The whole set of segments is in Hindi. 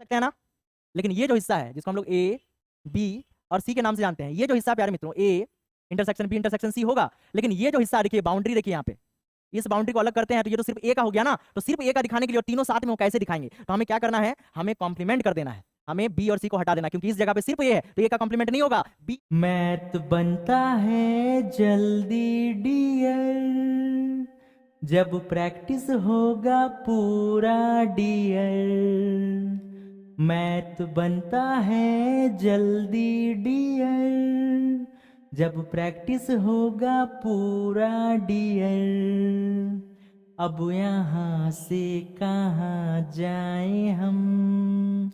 सकते हैं ना। लेकिन ये जो हिस्सा है जिसको हम लोग ए बी और सी के नाम से जानते हैं, ये जो हिस्सा प्यारे मित्रों A intersection B intersection C होगा, लेकिन ये जो हिस्सा देखिए बाउंड्री देखिए यहाँ पे, इस बाउंड्री को अलग करते हैं तो ये तो सिर्फ ए का हो गया ना, तो सिर्फ ए का दिखाने के लिए और तीनों साथ में वो कैसे दिखाएंगे, तो हमें क्या करना है, हमें कॉम्प्लीमेंट कर देना है, हमें बी और सी को हटा देना, क्योंकि इस जगह पे सिर्फ ए है तो ए का कॉम्प्लीमेंट नहीं होगा बी। मैथ बनता है जल्दी डियर, जब प्रैक्टिस होगा पूरा डियर, मैथ बनता है जल्दी डियर, जब प्रैक्टिस होगा पूरा डियर, अब यहाँ से कहाँ जाए हम,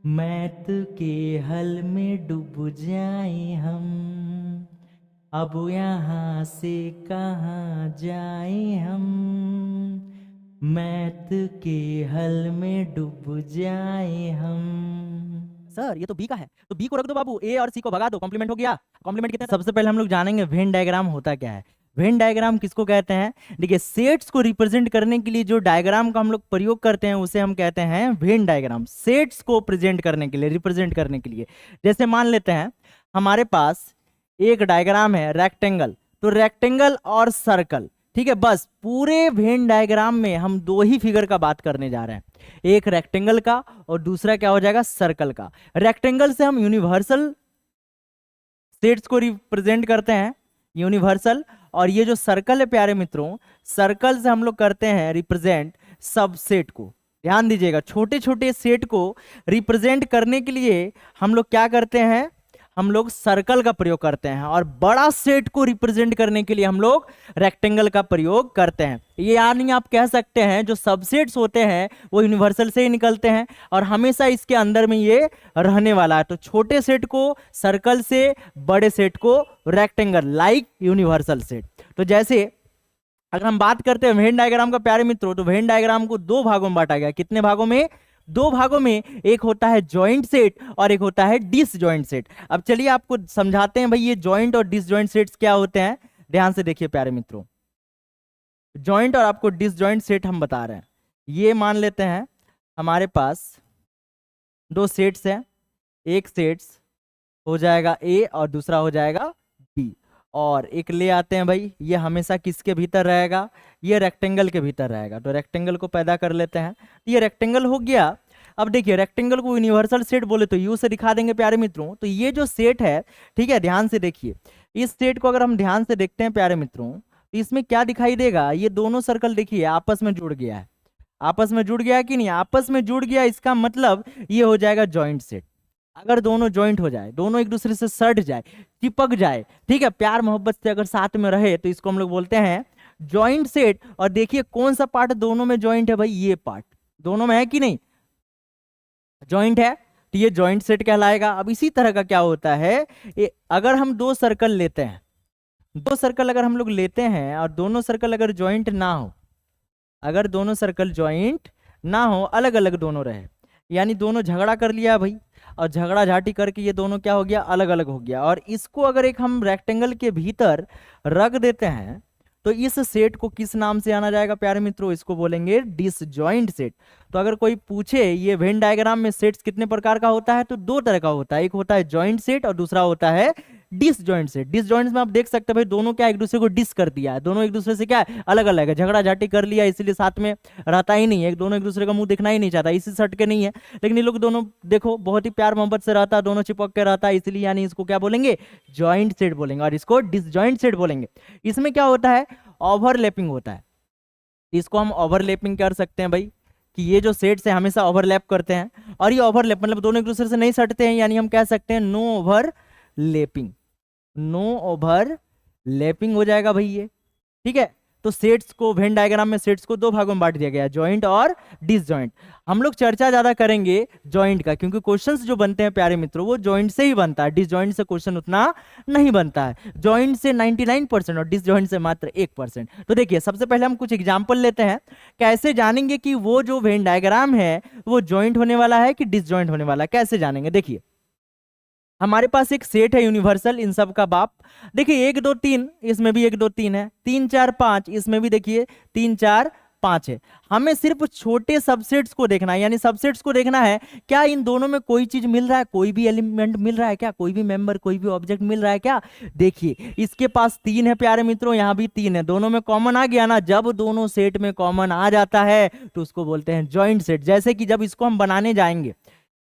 मैथ के हल में डूब जाए हम, अब यहाँ से कहाँ जाए हम, मैथ के हल में डूब जाए हम। सर ये तो बी का है, तो बी को रख दो बाबू, ए और सी को भगा दो, कॉम्प्लीमेंट हो गया। कॉम्प्लीमेंट कितने, सबसे पहले हम लोग जानेंगे वेन डायग्राम होता क्या है। वेन डायग्राम किसको कहते हैं, देखिए सेट्स को रिप्रेजेंट करने के लिए जो डायग्राम का हम लोग प्रयोग करते हैं उसे हम कहते हैं वेन डायग्राम, सेट्स को प्रेजेंट करने के लिए, रिप्रेजेंट करने के लिए। जैसे मान लेते हैं हमारे पास एक डायग्राम है रेक्टेंगल, तो रेक्टेंगल और सर्कल, ठीक है, बस पूरे वेन डायग्राम में हम दो ही फिगर का बात करने जा रहे हैं, एक रेक्टेंगल का और दूसरा क्या हो जाएगा सर्कल का। रेक्टेंगल से हम यूनिवर्सल सेट्स को रिप्रेजेंट करते हैं, यूनिवर्सल, और ये जो सर्कल है प्यारे मित्रों, सर्कल से हम लोग करते हैं रिप्रेजेंट सबसेट को। ध्यान दीजिएगा, छोटे छोटे सेट को रिप्रेजेंट करने के लिए हम लोग क्या करते हैं, हम लोग सर्कल का प्रयोग करते हैं, और बड़ा सेट को रिप्रेजेंट करने के लिए हम लोग रेक्टेंगल का प्रयोग करते हैं। ये यानी आप कह सकते हैं जो सबसेट्स होते हैं वो यूनिवर्सल से ही निकलते हैं और हमेशा इसके अंदर में ये रहने वाला है। तो छोटे सेट को सर्कल से, बड़े सेट को रेक्टेंगल, लाइक यूनिवर्सल सेट। तो जैसे अगर हम बात करते हैं वेन डायग्राम का प्यारे मित्रों, तो वेन डायग्राम को दो भागों में बांटा गया। कितने भागों में, दो भागों में। एक होता है जॉइंट सेट और एक होता है डिसजॉइंट सेट। अब चलिए आपको समझाते हैं भाई ये जॉइंट और डिसजॉइंट सेट्स क्या होते हैं। ध्यान से देखिए प्यारे मित्रों, जॉइंट और आपको डिसजॉइंट सेट हम बता रहे हैं। ये मान लेते हैं हमारे पास दो सेट्स हैं, एक सेट्स हो जाएगा ए और दूसरा हो जाएगा बी, और एक ले आते हैं भाई, ये हमेशा किसके भीतर रहेगा, ये रेक्टेंगल के भीतर रहेगा। तो रेक्टेंगल को पैदा कर लेते हैं, ये रेक्टेंगल हो गया। अब देखिए रेक्टेंगल को यूनिवर्सल सेट बोले तो यू से दिखा देंगे प्यारे मित्रों। तो ये जो सेट है, ठीक है, ध्यान से देखिए, इस सेट को अगर हम ध्यान से देखते हैं प्यारे मित्रों, तो इसमें क्या दिखाई देगा, ये दोनों सर्कल देखिए आपस में जुड़ गया है, आपस में जुड़ गया है कि नहीं, आपस में जुड़ गया, इसका मतलब ये हो जाएगा जॉइंट सेट। अगर दोनों जॉइंट हो जाए, दोनों एक दूसरे से सट जाए, चिपक जाए, ठीक है, प्यार मोहब्बत से अगर साथ में रहे, तो इसको हम लोग बोलते हैं जॉइंट सेट। और देखिए कौन सा पार्ट दोनों में जॉइंट है भाई, ये पार्ट दोनों में है कि नहीं, जॉइंट है, तो ये जॉइंट सेट कहलाएगा। अब इसी तरह का क्या होता है, अगर हम दो सर्कल लेते हैं, दो सर्कल अगर हम लोग लेते हैं और दोनों सर्कल अगर जॉइंट ना हो, अगर दोनों सर्कल जॉइंट ना हो, अलग अलग दोनों रहे, यानी दोनों झगड़ा कर लिया भाई, और झगड़ा झाटी करके ये दोनों क्या हो गया, अलग अलग हो गया, और इसको अगर एक हम रेक्टेंगल के भीतर रख देते हैं, तो इस सेट को किस नाम से आना जाएगा प्यारे मित्रों, इसको बोलेंगे डिसजॉइंट सेट। तो अगर कोई पूछे ये वेन डायग्राम में सेट्स कितने प्रकार का होता है, तो दो तरह का होता है, एक होता है जॉइंट सेट और दूसरा होता है डिसजॉइंट सेट। डिसजॉइंट में आप देख सकते हैं भाई दोनों क्या एक दूसरे को डिस कर दिया है, दोनों एक दूसरे से क्या है, अलग अलग है, झगड़ा झाटी कर लिया, इसलिए साथ में रहता ही नहीं है, दोनों एक दूसरे का मुंह दिखना ही नहीं चाहता, इसी सट के नहीं है। लेकिन ये लोग दोनों देखो बहुत ही प्यार मोहब्बत से रहता है, दोनों चिपक के रहता है, इसलिए यानी इसको क्या बोलेंगे, जॉइंट सेट बोलेंगे, और इसको डिसजॉइंट सेट बोलेंगे। इसमें क्या होता है, ओवरलैपिंग होता है, इसको हम ओवरलैपिंग कर सकते हैं भाई, कि ये जो सेट्स है हमेशा ओवरलैप करते हैं, और ये ओवरलैप मतलब दोनों एक दूसरे से नहीं सटते हैं, यानी हम कह सकते हैं नो ओवरलैपिंग, नो ओवरलैपिंग हो जाएगा भाई ये, ठीक है। तो सेट्स को वेन डायग्राम में सेट्स को दो भागों में बांट दिया गया, जॉइंट और डिसजॉइंट। हम लोग चर्चा ज्यादा करेंगे जॉइंट का, क्योंकि क्वेश्चंस जो बनते हैं प्यारे मित्रों वो जॉइंट से ही बनता है, डिसजॉइंट से क्वेश्चन उतना नहीं बनता है, जॉइंट से 99% और डिसजॉइंट से मात्र 1%। तो देखिए सबसे पहले हम कुछ एग्जाम्पल लेते हैं, कैसे जानेंगे कि वो जो वेन डायग्राम है वो जॉइंट होने वाला है कि डिसजॉइंट होने वाला है, कैसे जानेंगे। देखिए हमारे पास एक सेट है यूनिवर्सल, इन सब का बाप, देखिए 1 2 3, इसमें भी 1 2 3 है, 3 4 5, इसमें भी देखिए 3 4 5 है। हमें सिर्फ छोटे सबसेट्स को देखना है, यानी सबसेट्स को देखना है क्या इन दोनों में कोई चीज मिल रहा है, कोई भी एलिमेंट मिल रहा है क्या, कोई भी मेंबर, कोई भी ऑब्जेक्ट मिल रहा है क्या। देखिए इसके पास 3 है प्यारे मित्रों, यहाँ भी 3 है, दोनों में कॉमन आ गया ना। जब दोनों सेट में कॉमन आ जाता है तो उसको बोलते हैं जॉइंट सेट। जैसे कि जब इसको हम बनाने जाएंगे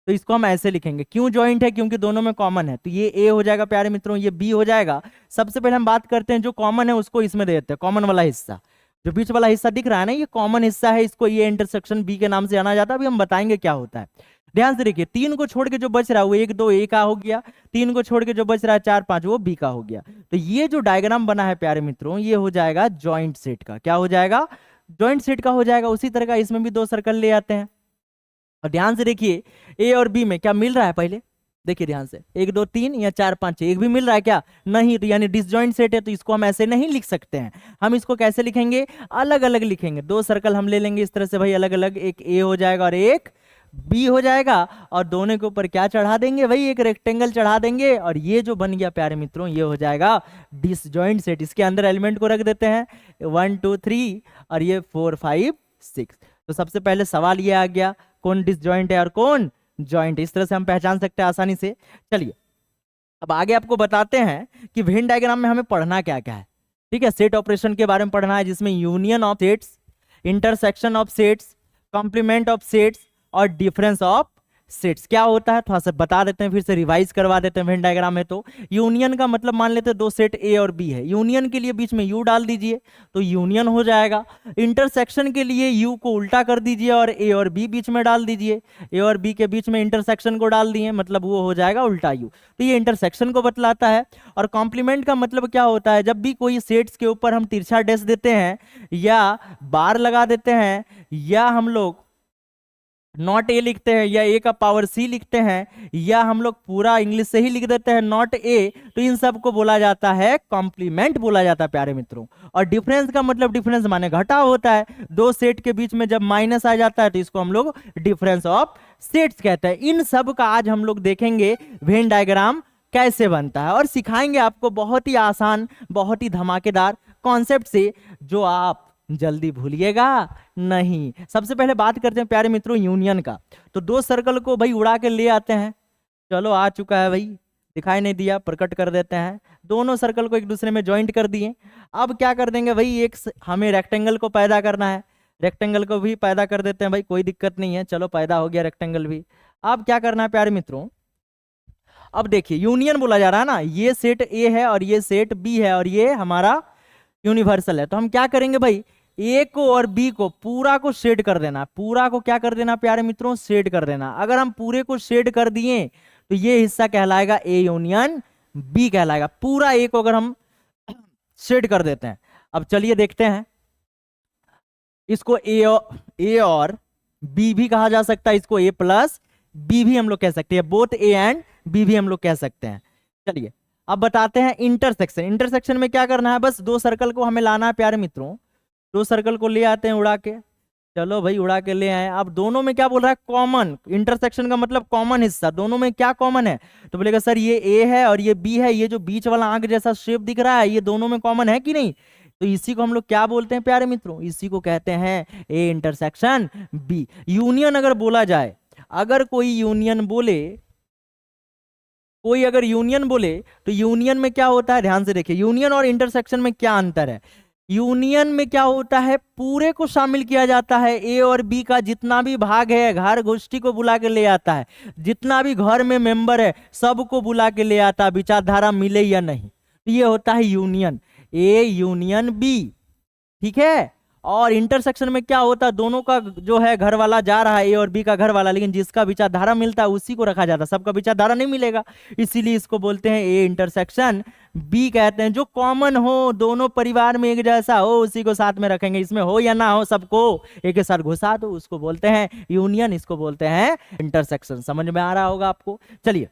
तो इसको हम ऐसे लिखेंगे, क्यों जॉइंट है, क्योंकि दोनों में कॉमन है। तो ये ए हो जाएगा प्यारे मित्रों, ये बी हो जाएगा। सबसे पहले हम बात करते हैं जो कॉमन है उसको इसमें दे देते हैं, कॉमन वाला हिस्सा जो बीच वाला हिस्सा दिख रहा है ना, ये कॉमन हिस्सा है, इसको ये इंटरसेक्शन बी के नाम से जाना जाता है। अभी हम बताएंगे क्या होता है। ध्यान से देखिए, 3 को छोड़ के जो बच रहा है वो 1 2 ए का हो गया, 3 को छोड़ के जो बच रहा है 4 5 वो बी का हो गया। तो ये जो डायग्राम बना है प्यारे मित्रों, ये हो जाएगा जॉइंट सेट का। क्या हो जाएगा, जॉइंट सेट का हो जाएगा। उसी तरह का इसमें भी 2 सर्कल ले आते हैं और ध्यान से देखिए ए और बी में क्या मिल रहा है, पहले देखिए ध्यान से, 1 2 3 या 4 5 6, एक भी मिल रहा है क्या, नहीं। तो यानी डिसजॉइंट सेट है, तो इसको हम ऐसे नहीं लिख सकते हैं। हम इसको कैसे लिखेंगे, अलग अलग लिखेंगे। 2 सर्कल हम ले लेंगे इस तरह से भाई, अलग अलग, एक ए हो जाएगा और एक बी हो जाएगा, और दोनों के ऊपर क्या चढ़ा देंगे भाई, एक रेक्टेंगल चढ़ा देंगे, और ये जो बन गया प्यारे मित्रों ये हो जाएगा डिसजॉइंट सेट। इसके अंदर एलिमेंट को रख देते हैं 1 2 3 और ये 4 5 6। तो सबसे पहले सवाल ये आ गया कौन डिसजॉइंट है और कौन जॉइंट। इस तरह से हम पहचान सकते हैं आसानी से। चलिए अब आगे आपको बताते हैं कि वेन डायग्राम में हमें पढ़ना क्या क्या है। ठीक है, सेट ऑपरेशन के बारे में पढ़ना है, जिसमें union of sets, intersection of sets, complement of sets और डिफरेंस ऑफ सेट्स क्या होता है थोड़ा सा बता देते हैं, फिर से रिवाइज करवा देते हैं। वेन डायग्राम में तो यूनियन का मतलब मान लेते हैं 2 सेट ए और बी है, यूनियन के लिए बीच में यू डाल दीजिए तो यूनियन हो जाएगा। इंटरसेक्शन के लिए यू को उल्टा कर दीजिए और ए और बी बीच में डाल दीजिए, ए और बी के बीच में इंटरसेक्शन को डाल दिए, मतलब वो हो जाएगा उल्टा यू। तो ये इंटरसेक्शन को बतलाता है। और कॉम्प्लीमेंट का मतलब क्या होता है, जब भी कोई सेट्स के ऊपर हम तिरछा डैश देते हैं या बार लगा देते हैं या हम लोग नॉट ए लिखते हैं या ए का पावर सी लिखते हैं या हम लोग पूरा इंग्लिश से ही लिख देते हैं नॉट ए, तो इन सब को बोला जाता है कॉम्प्लीमेंट बोला जाता है प्यारे मित्रों। और डिफरेंस का मतलब डिफरेंस माने घटाव होता है, 2 सेट के बीच में जब माइनस आ जाता है तो इसको हम लोग डिफरेंस ऑफ सेट्स कहते हैं। इन सब का आज हम लोग देखेंगे वेन डायग्राम कैसे बनता है और सिखाएंगे आपको बहुत ही आसान, बहुत ही धमाकेदार कॉन्सेप्ट से, जो आप जल्दी भूलिएगा नहीं। सबसे पहले बात करते हैं प्यारे मित्रों यूनियन का। तो 2 सर्कल को भाई उड़ा के ले आते हैं, चलो आ चुका है भाई, दिखाई नहीं दिया, प्रकट कर देते हैं। दोनों सर्कल को एक दूसरे में ज्वाइंट कर दिए। अब क्या कर देंगे भाई, एक हमें रेक्टेंगल को पैदा करना है, रेक्टेंगल को भी पैदा कर देते हैं भाई, कोई दिक्कत नहीं है, चलो पैदा हो गया रेक्टेंगल भी। अब क्या करना है प्यारे मित्रों, अब देखिए यूनियन बोला जा रहा है ना, ये सेट ए है और ये सेट बी है और ये हमारा यूनिवर्सल है। तो हम क्या करेंगे भाई, ए को और बी को पूरा को शेड कर देना, पूरा को क्या कर देना प्यारे मित्रों, शेड कर देना। अगर हम पूरे को शेड कर दिए तो ये हिस्सा कहलाएगा ए यूनियन बी कहलाएगा। पूरा ए को अगर हम शेड कर देते हैं, अब चलिए देखते हैं, इसको ए और बी भी कहा जा सकता है, इसको ए प्लस बी भी हम लोग कह सकते हैं, बोथ ए एंड बी भी हम लोग कह सकते हैं। चलिए अब बताते हैं इंटरसेक्शन। इंटरसेक्शन में क्या करना है, बस 2 सर्कल को हमें लाना है प्यारे मित्रों, 2 सर्कल को ले आते हैं उड़ा के, चलो भाई उड़ा के ले आए। अब दोनों में क्या बोल रहा है, कॉमन। इंटरसेक्शन का मतलब कॉमन हिस्सा, दोनों में क्या कॉमन है, तो बोलेगा सर ये ए है और ये बी है, ये जो बीच वाला आंख जैसा शेप दिख रहा है ये दोनों में कॉमन है कि नहीं। तो इसी को हम लोग क्या बोलते हैं प्यारे मित्रों, इसी को कहते हैं ए इंटरसेक्शन बी। यूनियन अगर बोला जाए, अगर कोई यूनियन बोले, कोई अगर यूनियन बोले तो यूनियन में क्या होता है, ध्यान से देखिए, यूनियन और इंटरसेक्शन में क्या अंतर है। यूनियन में क्या होता है, पूरे को शामिल किया जाता है, ए और बी का जितना भी भाग है घर गोष्ठी को बुला के ले आता है, जितना भी घर में मेंबर है सबको बुला के ले आता है, विचारधारा मिले या नहीं। तो ये होता है यूनियन, ए यूनियन बी, ठीक है। और इंटरसेक्शन में क्या होता है, दोनों का जो है घर वाला जा रहा है, ए और बी का घर वाला, लेकिन जिसका विचारधारा मिलता है उसी को रखा जाता है, सबका विचारधारा नहीं मिलेगा, इसीलिए इसको बोलते हैं ए इंटरसेक्शन बी कहते हैं। जो कॉमन हो, दोनों परिवार में एक जैसा हो, उसी को साथ में रखेंगे, इसमें हो या ना हो सबको एक साथ घुसा दो, उसको बोलते हैं यूनियन, इसको बोलते हैं इंटरसेक्शन। समझ में आ रहा होगा आपको। चलिए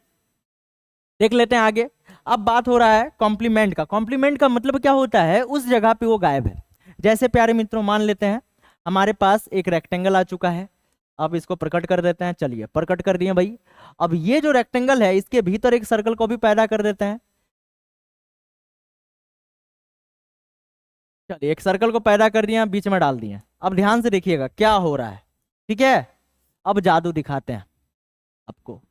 देख लेते हैं आगे। अब बात हो रहा है कॉम्प्लीमेंट का। कॉम्प्लीमेंट का मतलब क्या होता है, उस जगह पे वो गायब है। जैसे प्यारे मित्रों मान लेते हैं हमारे पास एक रेक्टेंगल आ चुका है, अब इसको प्रकट कर देते हैं। चलिए प्रकट कर दिए भाई। अब ये जो रेक्टेंगल है इसके भीतर एक सर्कल को भी पैदा कर देते हैं। चलिए एक सर्कल को पैदा कर दिया, बीच में डाल दिए। अब ध्यान से देखिएगा क्या हो रहा है, ठीक है। अब जादू दिखाते हैं आपको।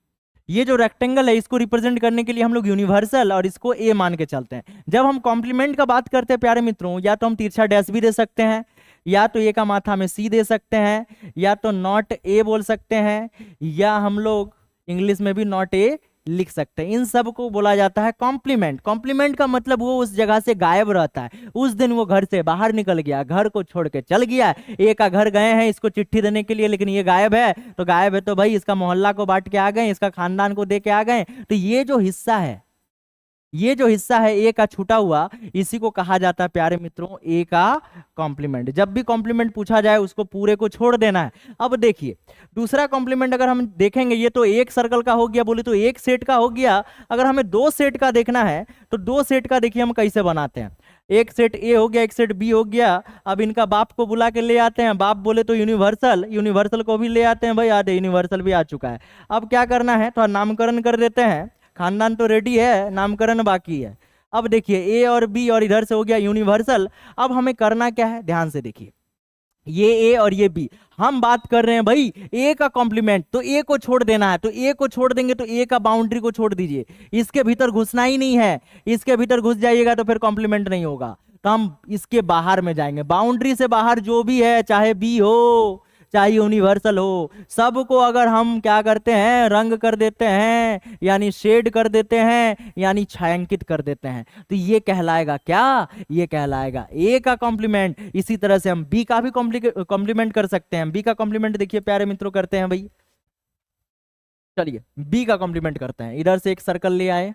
ये जो रेक्टेंगल है इसको रिप्रेजेंट करने के लिए हम लोग यूनिवर्सल और इसको ए मान के चलते हैं। जब हम कॉम्प्लीमेंट का बात करते हैं प्यारे मित्रों, या तो हम तिरछा डैश भी दे सकते हैं, या तो ए का माथा में सी दे सकते हैं, या तो नॉट ए बोल सकते हैं, या हम लोग इंग्लिश में भी नॉट ए लिख सकते हैं। इन सब को बोला जाता है कॉम्प्लीमेंट। कॉम्प्लीमेंट का मतलब वो उस जगह से गायब रहता है। उस दिन वो घर से बाहर निकल गया, घर को छोड़ के चल गया। ए का घर गए हैं इसको चिट्ठी देने के लिए, लेकिन ये गायब है। तो गायब है तो भाई इसका मोहल्ला को बांट के आ गए, इसका खानदान को दे के आ गए। तो ये जो हिस्सा है, ये जो हिस्सा है ए का छूटा हुआ, इसी को कहा जाता है प्यारे मित्रों ए का कॉम्प्लीमेंट। जब भी कॉम्प्लीमेंट पूछा जाए उसको पूरे को छोड़ देना है। अब देखिए दूसरा कॉम्प्लीमेंट अगर हम देखेंगे, ये तो एक सर्कल का हो गया, बोले तो एक सेट का हो गया। अगर हमें दो सेट का देखना है तो दो सेट का देखिए हम कैसे बनाते हैं। एक सेट ए हो गया, एक सेट बी हो गया। अब इनका बाप को बुला के ले आते हैं। बाप बोले तो यूनिवर्सल, यूनिवर्सल को भी ले आते हैं। भाई आधे यूनिवर्सल भी आ चुका है। अब क्या करना है, थोड़ा नामकरण कर देते हैं। खानदान तो रेडी है, नामकरण बाकी है। अब देखिए ए और बी और इधर से हो गया यूनिवर्सल। अब हमें करना क्या है, ध्यान से देखिए। ये ए और ये बी, हम बात कर रहे हैं भाई ए का कॉम्प्लीमेंट, तो ए को छोड़ देना है। तो ए को छोड़ देंगे तो ए का बाउंड्री को छोड़ दीजिए, इसके भीतर घुसना ही नहीं है। इसके भीतर घुस जाइएगा तो फिर कॉम्प्लीमेंट नहीं होगा। तो हम इसके बाहर में जाएंगे, बाउंड्री से बाहर जो भी है, चाहे बी हो चाहे यूनिवर्सल हो, सबको अगर हम क्या करते हैं, रंग कर देते हैं, यानी शेड कर देते हैं, यानी छायांकित कर देते हैं। तो ये कहलाएगा क्या, ये कहलाएगा ए का कॉम्प्लीमेंट। इसी तरह से हम बी का भी कॉम्प्लीमेंट कर सकते हैं। बी का कॉम्प्लीमेंट देखिए प्यारे मित्रों करते हैं भाई। चलिए बी का कॉम्प्लीमेंट करते हैं। इधर से एक सर्कल ले आए,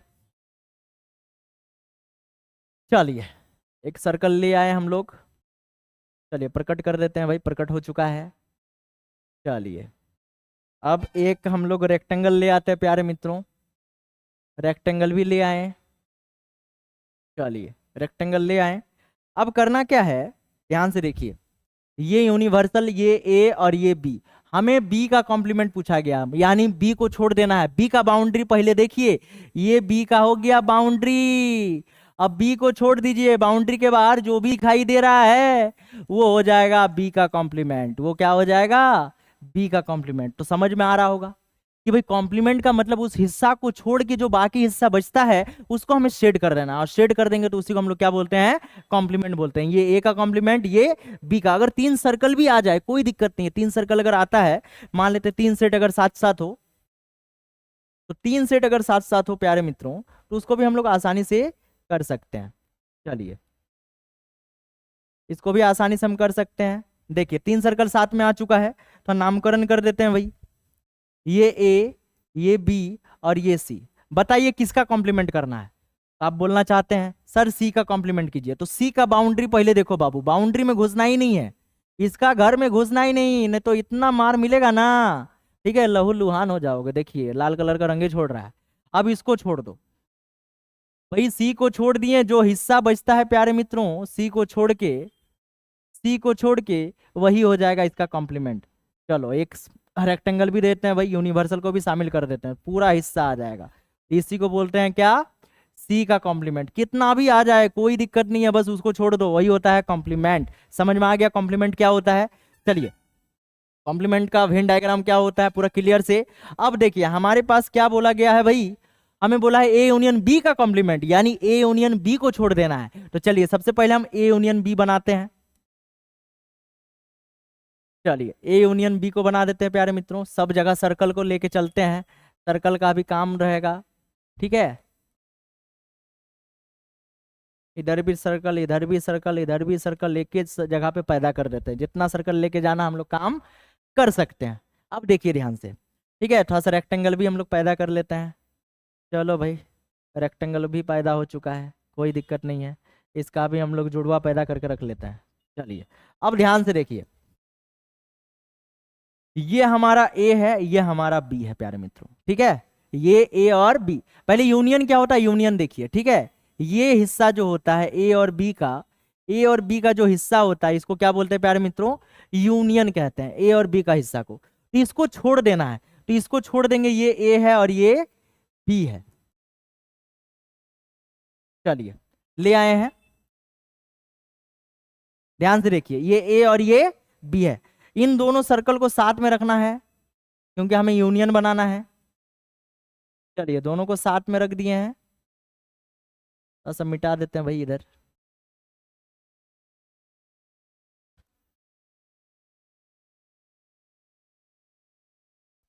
चलिए एक सर्कल ले आए हम लोग। चलिए प्रकट कर देते हैं भाई, प्रकट हो चुका है। चलिए अब एक हम लोग रेक्टेंगल ले आते हैं प्यारे मित्रों, रेक्टेंगल भी ले आए। चलिए रेक्टेंगल ले आए। अब करना क्या है, ध्यान से देखिए। ये यूनिवर्सल, ये ए और ये बी, हमें बी का कॉम्प्लीमेंट पूछा गया, यानी बी को छोड़ देना है। बी का बाउंड्री पहले देखिए, ये बी का हो गया बाउंड्री। अब बी को छोड़ दीजिए, बाउंड्री के बाहर जो भी दिखाई दे रहा है वो हो जाएगा बी का कॉम्प्लीमेंट। वो क्या हो जाएगा, बी का कॉम्प्लीमेंट। तो समझ में आ रहा होगा कि भाई कॉम्प्लीमेंट का मतलब उस हिस्सा को छोड़ के जो बाकी हिस्सा बचता है उसको हमें शेड कर देना, और शेड कर देंगे तो उसी को हम लोग क्या बोलते हैं, कॉम्प्लीमेंट बोलते हैं। ये ए का कॉम्प्लीमेंट, ये बी का। अगर तीन सर्कल भी आ जाए कोई दिक्कत नहीं है। तीन सर्कल अगर आता है, मान लेते तीन सेट अगर साथ साथ हो, तो तीन सेट अगर साथ साथ हो प्यारे मित्रों, तो उसको भी हम लोग आसानी से कर सकते हैं। चलिए इसको भी आसानी से हम कर सकते हैं। देखिए तीन सर्कल साथ में आ चुका है, तो नामकरण कर देते हैं भाई। ये ए, ये बी और ये सी। बताइए किसका कॉम्प्लीमेंट करना है। आप बोलना चाहते हैं सर सी का कॉम्प्लीमेंट कीजिए। तो सी का बाउंड्री पहले देखो बाबू, बाउंड्री में घुसना ही नहीं है, इसका घर में घुसना ही नहीं तो इतना मार मिलेगा ना, ठीक है, लहू लुहान हो जाओगे। देखिए लाल कलर का रंगे छोड़ रहा है। अब इसको छोड़ दो भाई, सी को छोड़ दिए, जो हिस्सा बचता है प्यारे मित्रों, सी को छोड़ के, सी को छोड़ के वही हो जाएगा इसका कॉम्प्लीमेंट। चलो एक रेक्टेंगल भी देते हैं भाई, यूनिवर्सल को भी शामिल कर देते हैं, पूरा हिस्सा आ जाएगा। इसी को बोलते हैं क्या, सी का कॉम्प्लीमेंट। कितना भी आ जाए कोई दिक्कत नहीं है, बस उसको छोड़ दो, वही होता है कॉम्प्लीमेंट। समझ में आ गया कॉम्प्लीमेंट क्या होता है। चलिए कॉम्प्लीमेंट का वेन डायग्राम क्या होता है पूरा क्लियर से। अब देखिए हमारे पास क्या बोला गया है भाई, हमें बोला है ए यूनियन बी का कॉम्प्लीमेंट, यानी ए यूनियन बी को छोड़ देना है। तो चलिए सबसे पहले हम ए यूनियन बी बनाते हैं। चलिए ए यूनियन बी को बना देते हैं प्यारे मित्रों। सब जगह सर्कल को लेके चलते हैं, सर्कल का भी काम रहेगा, ठीक है। इधर भी सर्कल, इधर भी सर्कल, इधर भी सर्कल, लेके जगह पे पैदा कर देते हैं। जितना सर्कल लेके जाना हम लोग काम कर सकते हैं। अब देखिए ध्यान से, ठीक है, थोड़ा सा रेक्टेंगल भी हम लोग पैदा कर लेते हैं। चलो भाई रेक्टेंगल भी पैदा हो चुका है, कोई दिक्कत नहीं है। इसका भी हम लोग जुड़वा पैदा करके रख लेते हैं। चलिए अब ध्यान से देखिए, ये हमारा ए है, ये हमारा बी है प्यारे मित्रों, ठीक है। ये ए और बी, पहले यूनियन क्या होता है, यूनियन देखिए, ठीक है। ये हिस्सा जो होता है ए और बी का, ए और बी का जो हिस्सा होता है इसको क्या बोलते हैं प्यारे मित्रों, यूनियन कहते हैं, ए और बी का हिस्सा को। तो इसको छोड़ देना है, तो इसको छोड़ देंगे, ये ए है और ये बी है। चलिए ले आए हैं। ध्यान से देखिए, ये ए और ये बी है। इन दोनों सर्कल को साथ में रखना है क्योंकि हमें यूनियन बनाना है। चलिए दोनों को साथ में रख दिए हैं, तो सब मिटा देते हैं भाई इधर।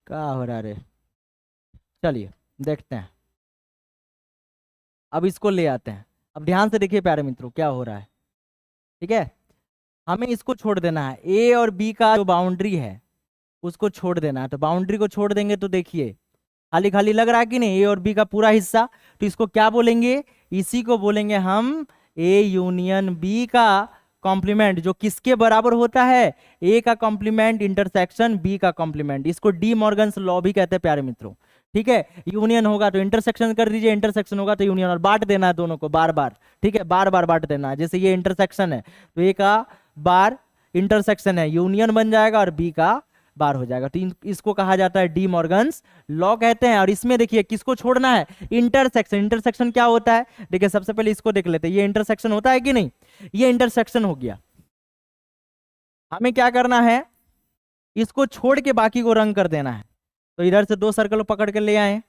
क्या हो रहा है रे? चलिए देखते हैं, अब इसको ले आते हैं। अब ध्यान से देखिए प्यारे मित्रों क्या हो रहा है। ठीक है, हमें इसको छोड़ देना है, ए और बी का जो बाउंड्री है उसको छोड़ देना है। तो बाउंड्री को छोड़ देंगे तो देखिए खाली खाली लग रहा है कि नहीं, ए और बी का पूरा हिस्सा। तो इसको क्या बोलेंगे? इसी को बोलेंगे हम ए यूनियन बी का कॉम्प्लीमेंट, जो किसके बराबर होता है? ए का कॉम्प्लीमेंट इंटरसेक्शन बी का कॉम्प्लीमेंट। इसको डी मॉर्गन्स लॉ भी कहते हैं प्यारे मित्रों। ठीक है, यूनियन होगा तो इंटरसेक्शन कर दीजिए, इंटरसेक्शन होगा तो यूनियन, और बांट देना है दोनों को बार बार। ठीक है, बार बार बांट देना है। जैसे ये इंटरसेक्शन है तो ए का बार इंटरसेक्शन है, यूनियन बन जाएगा, और बी का बार हो जाएगा। तो इसको कहा जाता है डी मॉर्गन्स लॉ कहते हैं। और इसमें देखिए किसको छोड़ना है? इंटरसेक्शन। इंटरसेक्शन क्या होता है? देखिए सबसे पहले इसको देख लेते हैं, ये इंटरसेक्शन होता है कि नहीं? ये इंटरसेक्शन हो गया। हमें क्या करना है? इसको छोड़ के बाकी को रंग कर देना है। तो इधर से दो सर्कल को पकड़ के ले आए,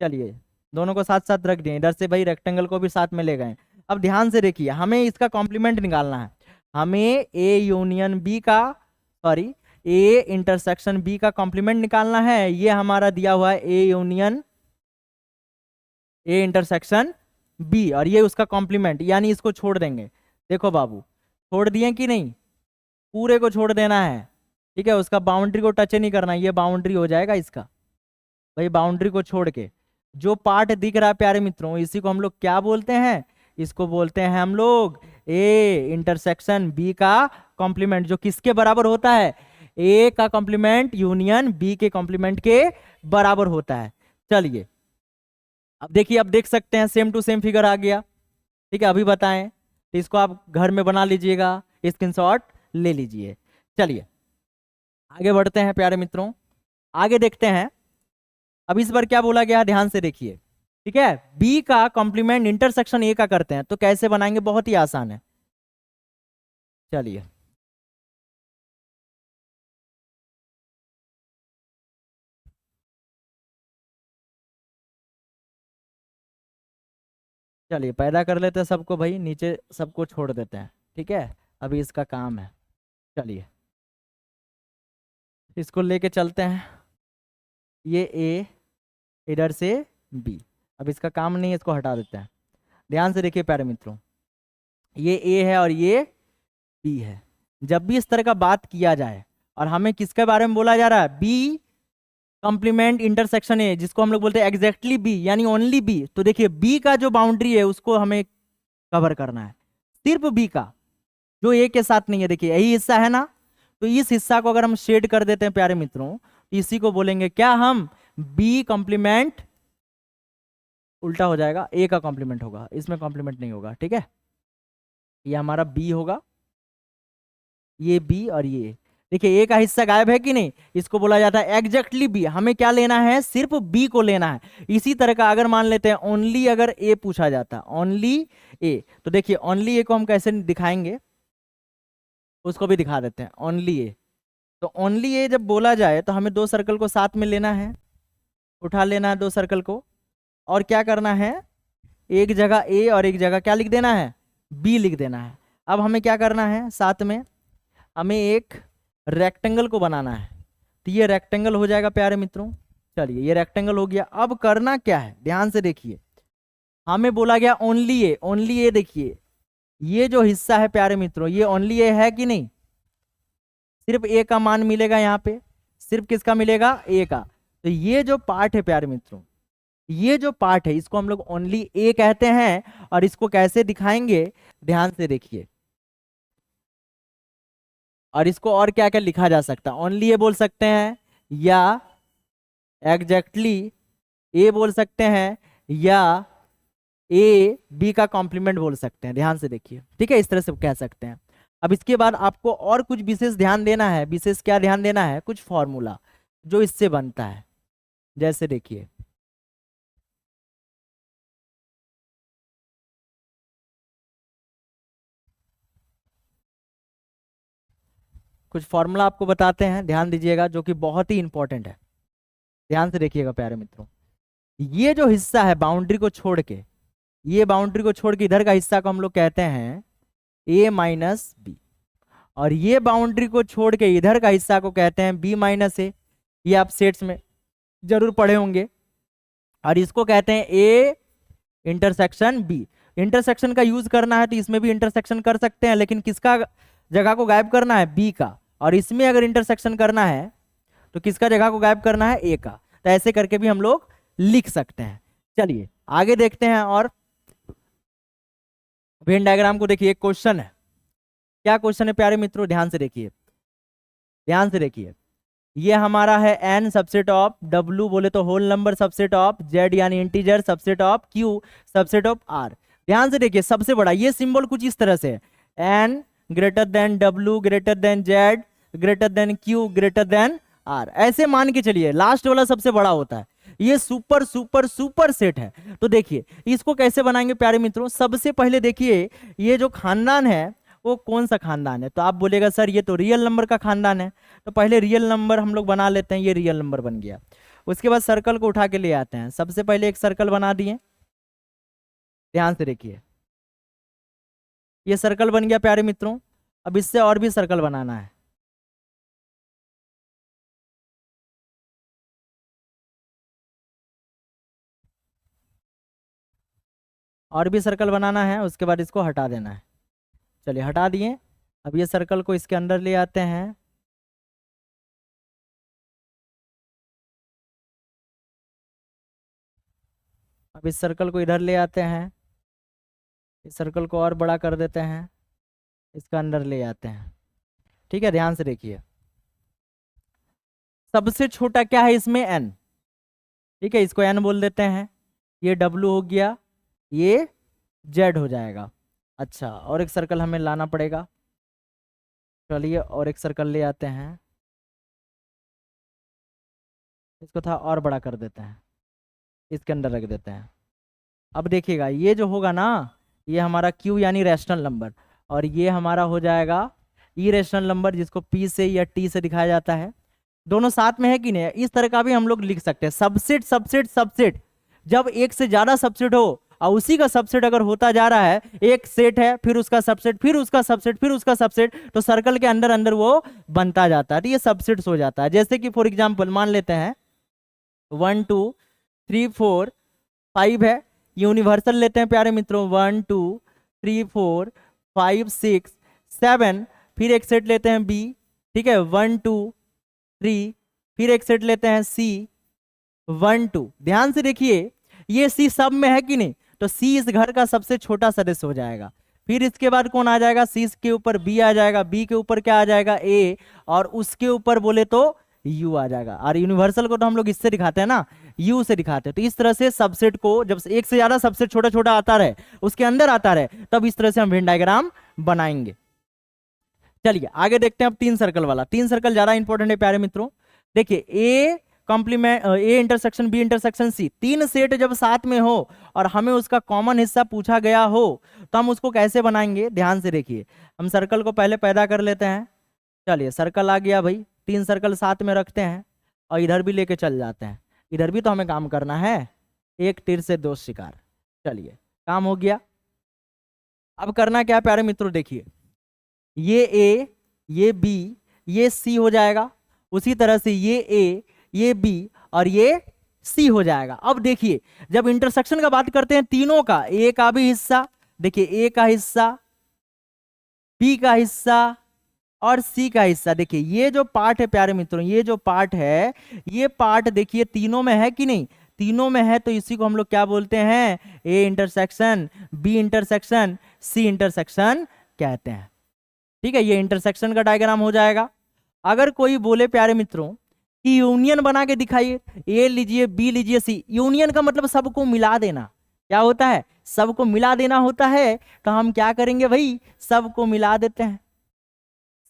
चलिए दोनों को साथ साथ रख दिए। इधर से भाई रेक्टेंगल को भी साथ में ले गए। अब ध्यान से देखिए, हमें इसका कॉम्प्लीमेंट निकालना है। हमें ए यूनियन बी का, सॉरी ए इंटरसेक्शन बी का कॉम्प्लीमेंट निकालना है। ये हमारा दिया हुआ है A union A intersection B, और ये उसका कॉम्प्लीमेंट, यानी इसको छोड़ देंगे। देखो बाबू, छोड़ दिए कि नहीं? पूरे को छोड़ देना है। ठीक है, उसका बाउंड्री को टच नहीं करना, ये बाउंड्री हो जाएगा इसका। भाई बाउंड्री को छोड़ के जो पार्ट दिख रहा है प्यारे मित्रों, इसी को हम लोग क्या बोलते हैं? इसको बोलते हैं हम लोग ए इंटरसेक्शन बी का कॉम्प्लीमेंट, जो किसके बराबर होता है? ए का कॉम्प्लीमेंट यूनियन बी के कॉम्प्लीमेंट के बराबर होता है। चलिए अब देखिए, अब देख सकते हैं सेम टू सेम फिगर आ गया। ठीक है, अभी बताएं तो इसको आप घर में बना लीजिएगा, स्क्रीनशॉट ले लीजिए। चलिए आगे बढ़ते हैं प्यारे मित्रों, आगे देखते हैं। अब इस बार क्या बोला गया है, ध्यान से देखिए। ठीक है, बी का कॉम्प्लीमेंट इंटरसेक्शन ए का करते हैं, तो कैसे बनाएंगे? बहुत ही आसान है। चलिए चलिए पैदा कर लेते हैं सबको भाई, नीचे सबको छोड़ देते हैं। ठीक है, अभी इसका काम है। चलिए इसको लेके चलते हैं, ये ए, इधर से बी। अब इसका काम नहीं है, इसको हटा देते हैं। ध्यान से देखिए प्यारे मित्रों, ये ए है और ये बी है। जब भी इस तरह का बात किया जाए और हमें किसके बारे में बोला जा रहा है? बी कॉम्प्लीमेंट इंटरसेक्शन ए, जिसको हम लोग बोलते हैं एग्जैक्टली बी, यानी ओनली बी। तो देखिए बी का जो बाउंड्री है उसको हमें कवर करना है, सिर्फ बी का, जो ए के साथ नहीं है। देखिए यही हिस्सा है ना, तो इस हिस्सा को अगर हम शेड कर देते हैं प्यारे मित्रों, तो इसी को बोलेंगे क्या हम? बी कॉम्प्लीमेंट, उल्टा हो जाएगा, ए का कॉम्प्लीमेंट होगा, इसमें कॉम्प्लीमेंट नहीं होगा। ठीक है, ये हमारा बी होगा, ये बी और ये। देखिए ए का हिस्सा गायब है कि नहीं, इसको बोला जाता है एग्जैक्टली बी। हमें क्या लेना है? सिर्फ बी को लेना है। इसी तरह का अगर मान लेते हैं ओनली, अगर ए पूछा जाता ओनली ए, तो देखिए ओनली ए को हम कैसे दिखाएंगे, उसको भी दिखा देते हैं। ओनली ए, तो ओनली ए जब बोला जाए तो हमें दो सर्कल को साथ में लेना है, उठा लेना है दो सर्कल को, और क्या करना है? एक जगह ए और एक जगह क्या लिख देना है? बी लिख देना है। अब हमें क्या करना है? साथ में हमें एक रेक्टेंगल को बनाना है, तो ये रेक्टेंगल हो जाएगा प्यारे मित्रों। चलिए ये रेक्टेंगल हो गया। अब करना क्या है, ध्यान से देखिए। हमें बोला गया ओनली ए, ओनली ए। देखिए ये जो हिस्सा है प्यारे मित्रों, ये ओनली ए है कि नहीं? सिर्फ ए का मान मिलेगा यहाँ पे, सिर्फ किसका मिलेगा? ए का। तो ये जो पार्ट है प्यारे मित्रों, ये जो पार्ट है इसको हम लोग ओनली ए कहते हैं। और इसको कैसे दिखाएंगे, ध्यान से देखिए। और इसको और क्या क्या लिखा जा सकता है? ओनली ए बोल सकते हैं, या एग्जैक्टली ए बोल सकते हैं, या ए बी का कॉम्प्लीमेंट बोल सकते हैं। ध्यान से देखिए, ठीक है, इस तरह से कह सकते हैं। अब इसके बाद आपको और कुछ विशेष ध्यान देना है। विशेष क्या ध्यान देना है? कुछ फॉर्मूला जो इससे बनता है। जैसे देखिए, कुछ फॉर्मूला आपको बताते हैं, ध्यान दीजिएगा, जो कि बहुत ही इंपॉर्टेंट है। ध्यान से देखिएगा प्यारे मित्रों, ये जो हिस्सा है बाउंड्री को छोड़ के, ये बाउंड्री को छोड़ के इधर का हिस्सा को हम लोग कहते हैं a माइनस बी, और ये बाउंड्री को छोड़ के इधर का हिस्सा को कहते हैं b माइनस ए। ये आप सेट्स में जरूर पढ़े होंगे। और इसको कहते हैं a इंटरसेक्शन b। इंटरसेक्शन का यूज करना है तो इसमें भी इंटरसेक्शन कर सकते हैं, लेकिन किसका जगह को गायब करना है, b का। और इसमें अगर इंटरसेक्शन करना है तो किसका जगह को गायब करना है, a का। तो ऐसे करके भी हम लोग लिख सकते हैं। चलिए आगे देखते हैं। और वेन डायग्राम को देखिए, एक क्वेश्चन है। क्या क्वेश्चन है प्यारे मित्रों, ध्यान से देखिए, ध्यान से देखिए। ये हमारा है n सबसेट ऑफ w बोले तो whole number subset of z यानी integer subset of q subset of r। ध्यान से देखिए, सबसे बड़ा ये सिंबल कुछ इस तरह से है, n greater than w greater than z greater than q greater than r। ऐसे मान के चलिए, लास्ट वाला सबसे बड़ा होता है। ये सुपर सुपर सुपर सेट है। तो देखिए इसको कैसे बनाएंगे प्यारे मित्रों। सबसे पहले देखिए, ये जो खानदान है वो कौन सा खानदान है, तो आप बोलेगा सर ये तो रियल नंबर का खानदान है। तो पहले रियल नंबर हम लोग बना लेते हैं, ये रियल नंबर बन गया। उसके बाद सर्कल को उठा के ले आते हैं। सबसे पहले एक सर्कल बना दिए, ध्यान से देखिए, ये सर्कल बन गया प्यारे मित्रों। अब इससे और भी सर्कल बनाना है। और भी सर्कल बनाना है, उसके बाद इसको हटा देना है। चलिए हटा दिए। अब ये सर्कल को इसके अंदर ले आते हैं। अब इस सर्कल को इधर ले आते हैं, इस सर्कल को और बड़ा कर देते हैं, इसका अंदर ले आते हैं। ठीक है, ध्यान से देखिए, सबसे छोटा क्या है इसमें, n। ठीक है, इसको n बोल देते हैं। ये w हो गया, ये z हो जाएगा। अच्छा, और एक सर्कल हमें लाना पड़ेगा। चलिए और एक सर्कल ले आते हैं, इसको था और बड़ा कर देते हैं, इसके अंदर रख देते हैं। अब देखिएगा ये जो होगा ना, ये हमारा q यानी रैशनल नंबर, और ये हमारा हो जाएगा इरेशनल नंबर, जिसको p से या t से दिखाया जाता है। दोनों साथ में है कि नहीं, इस तरह का भी हम लोग लिख सकते हैं। सबसेट सबसेट सबसेट, जब एक से ज्यादा सबसेट हो और उसी का सबसेट अगर होता जा रहा है, एक सेट है फिर उसका सबसेट फिर उसका सबसेट फिर उसका सबसेट, तो सर्कल के अंदर अंदर वो बनता जाता है, तो ये सबसेट्स हो जाता है। जैसे कि फॉर एग्जांपल मान लेते हैं 1 2 3 4 5 है, यूनिवर्सल लेते हैं प्यारे मित्रों, 1 2 3 4 5 6 7, फिर एक सेट लेते हैं बी। ठीक है, 1 2 3, फिर एक सेट लेते हैं सी 1 2। ध्यान से देखिए, ये सी सब में है कि नहीं, तो सी इस घर का सबसे छोटा सदस्य हो जाएगा। फिर इसके बाद कौन आ जाएगा, सी के ऊपर बी आ जाएगा, बी के ऊपर क्या आ जाएगा, ए, और उसके ऊपर बोले तो यू आ जाएगा। और यूनिवर्सल को तो हम लोग इससे दिखाते हैं ना, यू से दिखाते हैं। तो इस तरह से सबसेट को, जब एक से ज्यादा सबसेट छोटा छोटा आता रहे, उसके अंदर आता रहे, तब इस तरह से हम वेन डायग्राम बनाएंगे। चलिए आगे देखते हैं अब तीन सर्कल वाला। तीन सर्कल ज्यादा इंपॉर्टेंट है प्यारे मित्रों। देखिए A complement, A intersection B intersection C, तीन सेट जब साथ में हो और हमें उसका कॉमन हिस्सा पूछा गया हो, तो हम उसको कैसे बनाएंगे, ध्यान से देखिए। हम सर्कल को पहले पैदा कर लेते हैं। चलिए सर्कल आ गया भाई, तीन सर्कल साथ में रखते हैं और इधर भी लेके चल जाते हैं। इधर भी तो हमें काम करना है, एक तीर से दो शिकार। चलिए काम हो गया। अब करना क्या प्यारे मित्रों, देखिए ये ए, ये बी, ये सी हो जाएगा। उसी तरह से ये ए, ये बी और ये सी हो जाएगा। अब देखिए जब इंटरसेक्शन का बात करते हैं तीनों का, ए का भी हिस्सा, देखिए ए का हिस्सा, बी का हिस्सा और सी का हिस्सा। देखिए ये जो पार्ट है प्यारे मित्रों, ये जो पार्ट है, ये पार्ट देखिए तीनों में है कि नहीं, तीनों में है। तो इसी को हम लोग क्या बोलते हैं, A intersection B intersection C intersection कहते हैं। ठीक है, ये इंटरसेक्शन का डायग्राम हो जाएगा। अगर कोई बोले प्यारे मित्रों कि यूनियन बना के दिखाइए, ए लीजिए बी लीजिए सी, यूनियन का मतलब सबको मिला देना। क्या होता है, सबको मिला देना होता है। तो हम क्या करेंगे भाई, सबको मिला देते हैं।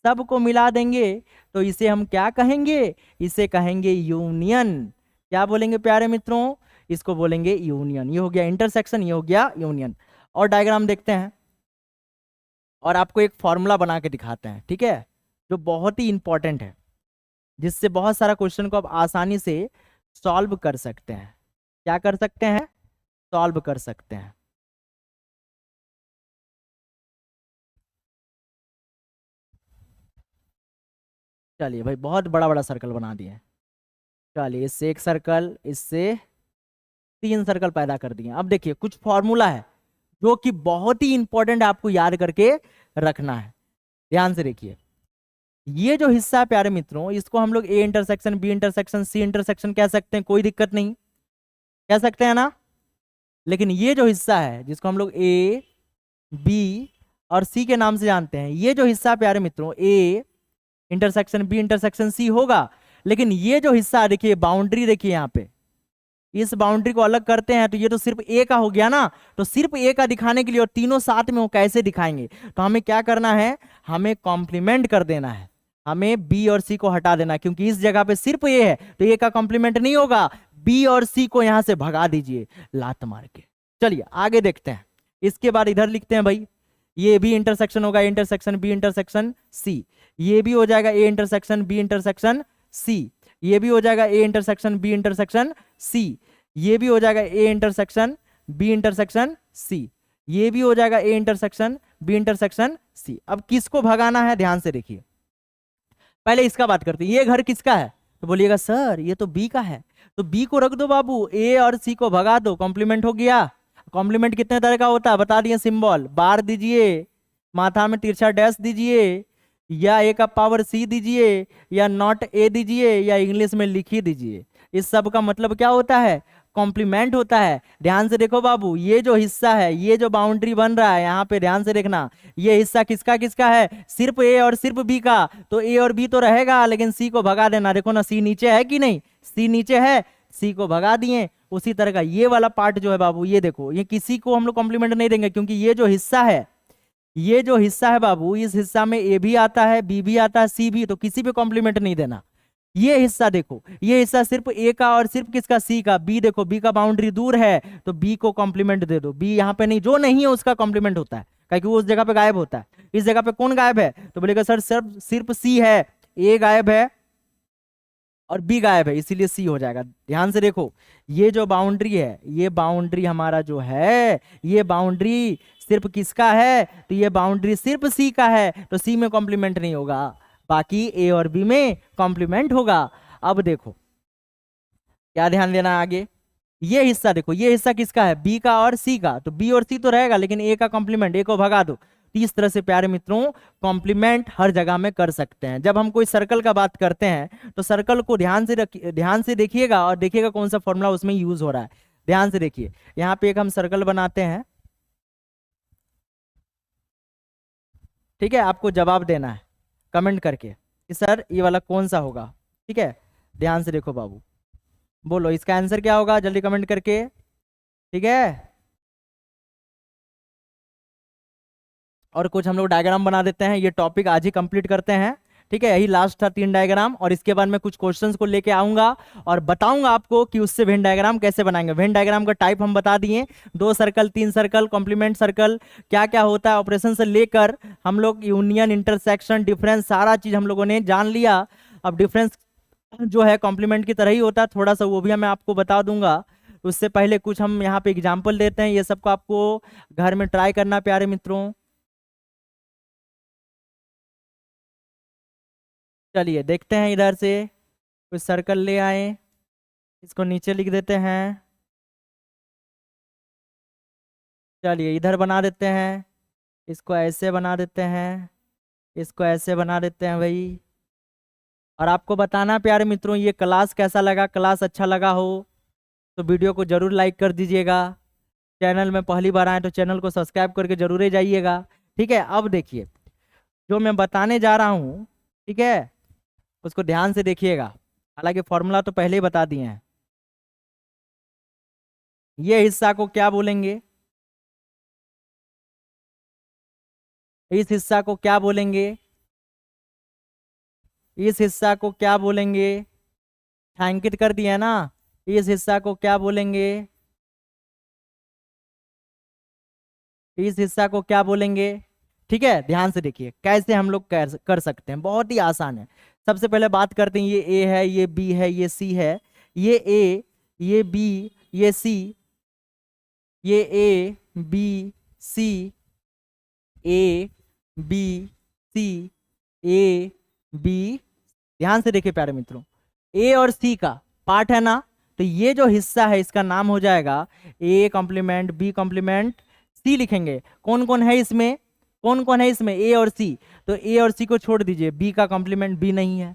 सबको मिला देंगे तो इसे हम क्या कहेंगे, इसे कहेंगे यूनियन। क्या बोलेंगे प्यारे मित्रों, इसको बोलेंगे यूनियन। ये हो गया इंटरसेक्शन, ये हो गया यूनियन। और डायग्राम देखते हैं और आपको एक फॉर्मूला बना के दिखाते हैं। ठीक है, जो बहुत ही इंपॉर्टेंट है, जिससे बहुत सारा क्वेश्चन को आप आसानी से सॉल्व कर सकते हैं। क्या कर सकते हैं? सॉल्व कर सकते हैं। चलिए भाई, बहुत बड़ा बड़ा सर्कल बना दिए। चलिए, इससे एक सर्कल, इससे 3 सर्कल पैदा कर दिए। अब देखिए, कुछ फॉर्मूला है जो कि बहुत ही इंपॉर्टेंट है, आपको याद करके रखना है। ध्यान से देखिए, ये जो हिस्सा है प्यारे मित्रों, इसको हम लोग A intersection B intersection C intersection कह सकते हैं, कोई दिक्कत नहीं, कह सकते हैं ना। लेकिन ये जो हिस्सा है जिसको हम लोग ए बी और सी के नाम से जानते हैं, ये जो हिस्सा प्यारे मित्रों A intersection B intersection C होगा। लेकिन ये जो हिस्सा देखिए, बाउंड्री देखिए यहाँ पे, इस बाउंड्री को अलग करते हैं तो ये तो सिर्फ ए का हो गया ना। तो सिर्फ ए का दिखाने के लिए और तीनों साथ में वो कैसे दिखाएंगे, तो हमें क्या करना है, हमें कॉम्प्लीमेंट कर देना है। हमें बी और सी को हटा देना, क्योंकि इस जगह पे सिर्फ ए है तो ए का कॉम्प्लीमेंट नहीं होगा। बी और सी को यहां से भगा दीजिए लात मार के। चलिए आगे देखते हैं। इसके बाद इधर लिखते हैं भाई, ये बी इंटरसेक्शन होगा, इंटरसेक्शन बी इंटरसेक्शन सी। ये भी हो जाएगा A intersection B intersection C. ये भी हो जाएगा A intersection B intersection C. ये भी हो जाएगा A intersection B intersection C. ये भी हो जाएगा A intersection B intersection C. अब किसको भगाना है, ध्यान से देखिए। पहले इसका बात करते हैं, ये घर किसका है, तो बोलिएगा सर ये तो बी का है। तो बी को रख दो बाबू, ए और सी को भगा दो, कॉम्प्लीमेंट हो गया। कॉम्प्लीमेंट कितने तरह का होता है बता दिए, सिंबल बार दीजिए, माथा में तिरछा डैश दीजिए, या ए का पावर सी दीजिए, या नॉट ए दीजिए, या इंग्लिश में लिख ही दीजिए। इस सब का मतलब क्या होता है, कॉम्प्लीमेंट होता है। ध्यान से देखो बाबू, ये जो हिस्सा है, ये जो बाउंड्री बन रहा है यहाँ पे, ध्यान से देखना, ये हिस्सा किसका किसका है, सिर्फ ए और सिर्फ बी का। तो ए और बी तो रहेगा, लेकिन सी को भगा देना। देखो ना, सी नीचे है कि नहीं, सी नीचे है, सी को भगा दिए। उसी तरह का ये वाला पार्ट जो है बाबू, ये देखो, ये किसी को हम लोग कॉम्प्लीमेंट नहीं देंगे, क्योंकि ये जो हिस्सा है, ये जो हिस्सा है बाबू, इस हिस्सा में ए भी आता है, बी भी आता है, सी भी, तो किसी पे कॉम्प्लीमेंट नहीं देना। ये हिस्सा देखो, ये हिस्सा सिर्फ ए का और सिर्फ किसका, सी का। बी देखो, बी का बाउंड्री दूर है, तो बी को कॉम्प्लीमेंट दे दो। बी यहाँ पे नहीं, जो नहीं है उसका कॉम्प्लीमेंट होता है, क्योंकि वो उस जगह पे गायब होता है। इस जगह पे कौन गायब है, तो बोलेगा सर सिर्फ सिर्फ सी है, ए गायब है और बी गायब है, इसीलिए सी हो जाएगा। ध्यान से देखो, ये जो बाउंड्री है, ये बाउंड्री हमारा जो है, ये बाउंड्री सिर्फ किसका है, तो ये बाउंड्री सिर्फ सी का है, तो सी में कॉम्प्लीमेंट नहीं होगा, बाकी ए और बी में कॉम्प्लीमेंट होगा। अब देखो क्या ध्यान देना है आगे, ये हिस्सा देखो, ये हिस्सा किसका है, बी का और सी का। तो बी और सी तो रहेगा, लेकिन ए का कॉम्प्लीमेंट, ए को भगा दो। तो इस तरह से प्यारे मित्रों, कॉम्प्लीमेंट हर जगह में कर सकते हैं। जब हम कोई सर्कल का बात करते हैं तो सर्कल को ध्यान से देखिएगा और देखिएगा कौन सा फॉर्मूला उसमें यूज हो रहा है। ध्यान से देखिए, यहाँ पे एक हम सर्कल बनाते हैं, ठीक है। आपको जवाब देना है कमेंट करके कि सर ये वाला कौन सा होगा, ठीक है। ध्यान से देखो बाबू, बोलो इसका आंसर क्या होगा, जल्दी कमेंट करके, ठीक है। और कुछ हम लोग डायग्राम बना देते हैं, ये टॉपिक आज ही कंप्लीट करते हैं, ठीक है। यही लास्ट था 3 डायग्राम, और इसके बाद मैं कुछ क्वेश्चंस को लेके आऊंगा और बताऊंगा आपको कि उससे वेन डायग्राम कैसे बनाएंगे। वेन डायग्राम का टाइप हम बता दिए, 2 सर्कल 3 सर्कल, कॉम्प्लीमेंट सर्कल क्या क्या होता है, ऑपरेशन से लेकर हम लोग यूनियन, इंटरसेक्शन, डिफरेंस, सारा चीज हम लोगों ने जान लिया। अब डिफरेंस जो है कॉम्प्लीमेंट की तरह ही होता है, थोड़ा सा वो भी मैं आपको बता दूंगा। उससे पहले कुछ हम यहाँ पे एग्जाम्पल देते हैं, ये सबको आपको घर में ट्राई करना प्यारे मित्रों। चलिए देखते हैं, इधर से कुछ सर्कल ले आए, इसको नीचे लिख देते हैं। चलिए इधर बना देते हैं, इसको ऐसे बना देते हैं, इसको ऐसे बना देते हैं भाई। और आपको बताना प्यारे मित्रों, ये क्लास कैसा लगा, क्लास अच्छा लगा हो तो वीडियो को जरूर लाइक कर दीजिएगा। चैनल में पहली बार आए तो चैनल को सब्सक्राइब करके जरूर ही जाइएगा, ठीक है। अब देखिए जो मैं बताने जा रहा हूँ, ठीक है, उसको ध्यान से देखिएगा। हालांकि फॉर्मूला तो पहले ही बता दिए हैं। ये हिस्सा को क्या बोलेंगे, इस हिस्सा को क्या बोलेंगे, इस हिस्सा को क्या बोलेंगे, छायांकित कर दिया ना। इस हिस्सा को क्या बोलेंगे, इस हिस्सा को क्या बोलेंगे, ठीक है, ध्यान से देखिए कैसे हम लोग कर सकते हैं, बहुत ही आसान है। सबसे पहले बात करते हैं, ये ए है, ये बी है, ये सी है, ये ए, ये बी, ये सी, ये A B C, A B C, A B, ध्यान से देखिए प्यारे मित्रों, ए और सी का पार्ट है ना, तो ये जो हिस्सा है इसका नाम हो जाएगा A complement B complement C लिखेंगे। कौन कौन है इसमें, कौन कौन है इसमें, ए और सी, तो ए और सी को छोड़ दीजिए, बी का कॉम्प्लीमेंट बी नहीं है।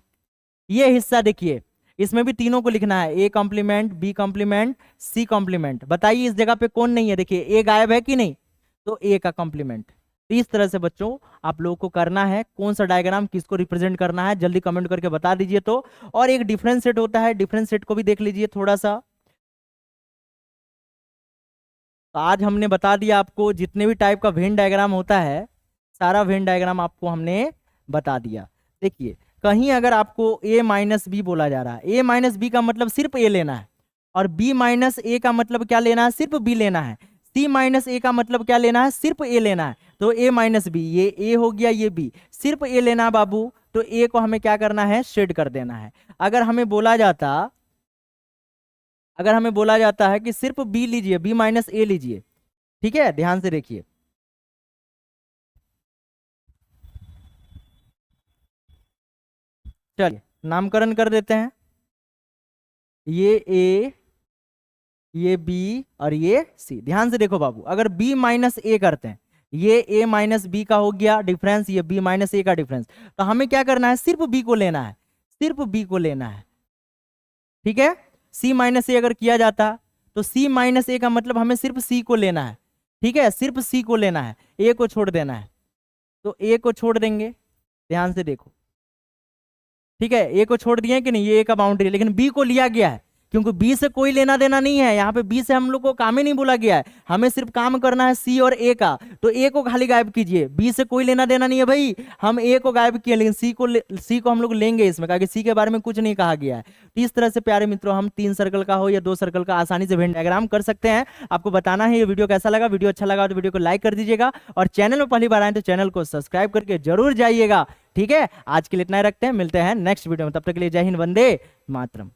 ये हिस्सा देखिए, इसमें भी तीनों को लिखना है, A complement B complement C complement. बताइए इस जगह पे कौन नहीं है, देखिए ए गायब है कि नहीं, तो ए का कॉम्प्लीमेंट। तो इस तरह से बच्चों आप लोगों को करना है, कौन सा डायग्राम किसको रिप्रेजेंट करना है जल्दी कमेंट करके बता दीजिए। तो और एक डिफरेंस सेट होता है, डिफरेंस सेट को भी देख लीजिए थोड़ा सा। तो आज हमने बता दिया आपको जितने भी टाइप का वेन डायग्राम होता है, सारा वेन डायग्राम आपको हमने बता दिया। देखिए कहीं अगर आपको a माइनस बी बोला जा रहा है, a माइनस बी का मतलब सिर्फ a लेना है, और b माइनस a का मतलब क्या लेना है, सिर्फ b लेना है, c माइनस a का मतलब क्या लेना है, सिर्फ a लेना है। तो a माइनस बी, ये a हो गया, ये b, सिर्फ a लेना है बाबू, तो a को हमें क्या करना है, शेड कर देना है। अगर हमें बोला जाता है कि सिर्फ b लीजिए, b माइनस a लीजिए, ठीक है, ध्यान से देखिए, चलिए नामकरण कर देते हैं, ये a, ये b और ये c। ध्यान से देखो बाबू, अगर b माइनस a करते हैं, ये a माइनस b का हो गया डिफरेंस, ये b माइनस a का डिफरेंस, तो हमें क्या करना है, सिर्फ b को लेना है, सिर्फ b को लेना है, ठीक है। c माइनस a अगर किया जाता तो c माइनस a का मतलब हमें सिर्फ c को लेना है, ठीक है, सिर्फ c को लेना है, a को छोड़ देना है, तो a को छोड़ देंगे, ध्यान से देखो, ठीक है, ए को छोड़ दिए कि नहीं, ये ए का बाउंड्री, लेकिन बी को लिया गया है क्योंकि बी से कोई लेना देना नहीं है, यहाँ पे बी से हम लोग को काम ही नहीं बोला गया है, हमें सिर्फ काम करना है सी और ए का, तो ए को खाली गायब कीजिए, बी से कोई लेना देना नहीं है भाई, हम ए को गायब किए, लेकिन सी को हम लोग लेंगे इसमें, क्योंकि सी के बारे में कुछ नहीं कहा गया है। तो इस तरह से प्यारे मित्रों हम 3 सर्कल का हो या 2 सर्कल का आसानी से वेन डायग्राम कर सकते हैं। आपको बताना है ये वीडियो कैसा लगा, वीडियो अच्छा लगा तो वीडियो को लाइक कर दीजिएगा, और चैनल में पहली बार आए तो चैनल को सब्सक्राइब करके जरूर जाइएगा, ठीक है। आज के लिए इतना ही रखते हैं, मिलते हैं नेक्स्ट वीडियो में, तब तक के लिए जय हिंद, वंदे मातरम।